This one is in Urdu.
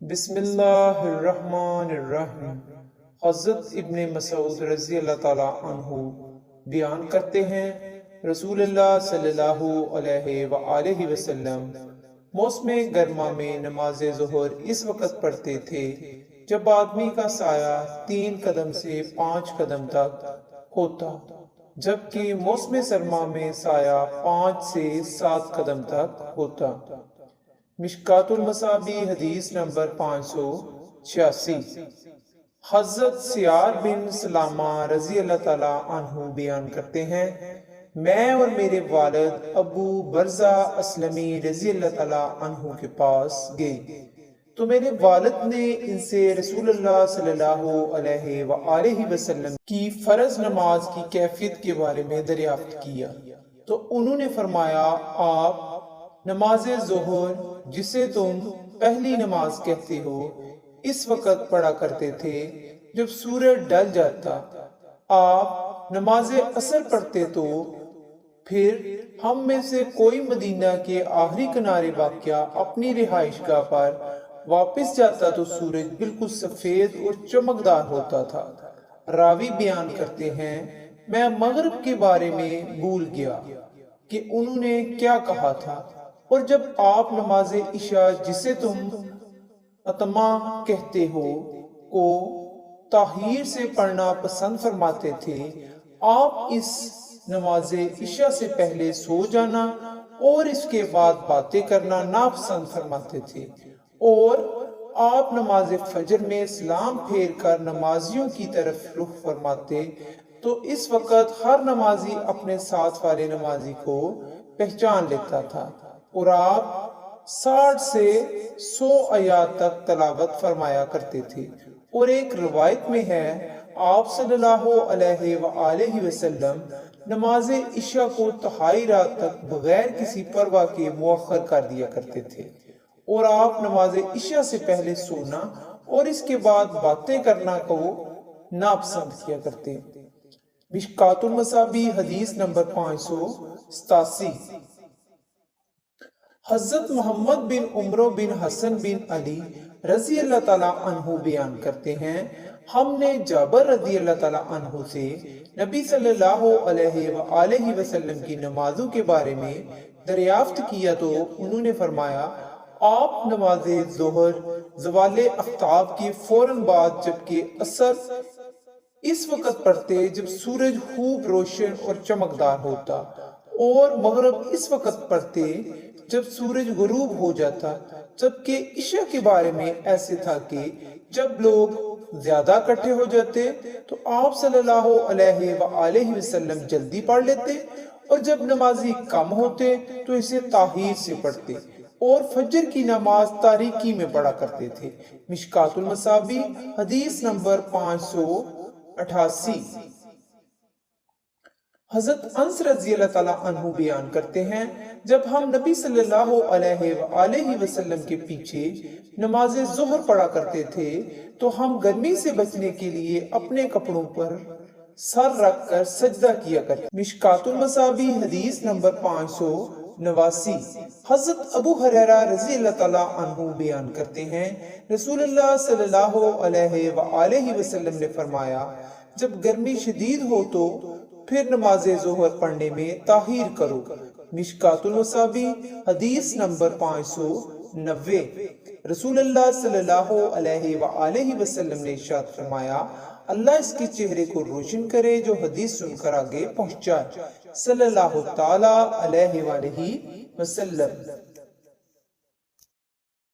بسم اللہ الرحمن الرحیم۔ حضرت ابن مسعود رضی اللہ تعالی عنہ بیان کرتے ہیں، رسول اللہ صلی اللہ علیہ وآلہ وسلم موسم گرما میں نماز ظہر اس وقت پڑھتے تھے جب آدمی کا سایہ 3 قدم سے 5 قدم تک ہوتا، جبکہ موسم سرما میں سایہ 5 سے 7 قدم تک ہوتا۔ مشکات المصابی حدیث نمبر 586۔ حضرت سیار بن سلامہ رضی اللہ تعالیٰ عنہ بیان کرتے ہیں، میں اور میرے والد ابو برزہ اسلمی رضی اللہ تعالیٰ عنہ کے پاس گئے تو میرے والد نے ان سے رسول اللہ صلی اللہ علیہ وآلہ وسلم کی فرض نماز کی کیفیت کے بارے میں دریافت کیا تو انہوں نے فرمایا، آپ نماز ظہر جسے تم پہلی نماز کہتے ہو اس وقت پڑھا کرتے تھے جب سورج ڈل جاتا، آپ نماز عصر پڑھتے تو پھر ہم میں سے کوئی مدینہ کے آخری کنارے واقع اپنی رہائش گاہ پر واپس جاتا تو سورج بالکل سفید اور چمکدار ہوتا تھا۔ راوی بیان کرتے ہیں، میں مغرب کے بارے میں بھول گیا کہ انہوں نے کیا کہا تھا، اور جب آپ نماز عشاء جسے تم اتما کہتے ہو کو تاخیر سے پڑھنا پسند فرماتے تھے، آپ اس نماز عشاء سے پہلے سو جانا اور اس کے بعد باتیں کرنا ناپسند فرماتے تھے، اور آپ نماز فجر میں سلام پھیر کر نمازیوں کی طرف رخ فرماتے تو اس وقت ہر نمازی اپنے ساتھ والے نمازی کو پہچان لیتا تھا، اور آپ 60 سے 100 آیات تک تلاوت فرمایا کرتے تھے۔ اور ایک روایت میں ہے، آپ صلی اللہ علیہ وآلہ وسلم نماز عشاء کو تہائی رات تک بغیر کسی پرواہ کے مؤخر کر دیا کرتے تھے، اور آپ نماز عشاء سے پہلے سونا اور اس کے بعد باتیں کرنا کو ناپسند کیا کرتے۔ مشکات المصابی حدیث نمبر 587۔ حضرت محمد بن عمر بن حسن بن علی رضی اللہ تعالیٰ عنہ بیان کرتے ہیں، ہم نے جابر رضی اللہ تعالیٰ عنہ سے نبی صلی اللہ علیہ وآلہ وسلم کی نمازوں کے بارے میں دریافت کیا تو انہوں نے فرمایا، آپ نماز ظہر زوال آفتاب کے فوراً بعد جبکہ عصر اس وقت پڑھتے جب سورج خوب روشن اور چمکدار ہوتا، اور مغرب اس وقت پڑھتے جب سورج غروب ہو جاتا، جبکہ عشاء کے بارے میں ایسے تھا کہ جب لوگ زیادہ اکٹھے ہو جاتے تو آپ صلی اللہ علیہ وآلہ وسلم جلدی پڑھ لیتے، اور جب نمازی کم ہوتے تو اسے تاخیر سے پڑھتے، اور فجر کی نماز تاریکی میں پڑھا کرتے تھے۔ مشکات المصابی حدیث نمبر 588۔ حضرت انس رضی اللہ تعالیٰ عنہ بیان کرتے ہیں، جب ہم نبی صلی اللہ علیہ وآلہ وسلم کے پیچھے نماز ظہر پڑھا کرتے تھے تو ہم گرمی سے بچنے کے لیے اپنے کپڑوں پر سر رکھ کر سجدہ کیا کرتے۔ مشکات المصابی حدیث نمبر 589۔ حضرت ابو ہریرہ رضی اللہ تعالیٰ عنہ بیان کرتے ہیں، رسول اللہ صلی اللہ علیہ وآلہ وسلم نے فرمایا، جب گرمی شدید ہو تو پھر نماز ظہر پڑھنے میں تاخیر کرو۔ مشکات المصابی حدیث نمبر 590۔ رسول اللہ صلی اللہ علیہ وآلہ وسلم نے ارشاد فرمایا، اللہ اس کے چہرے کو روشن کرے جو حدیث سن کر آگے پہنچا۔ صلی اللہ تعالی علیہ وآلہ وسلم۔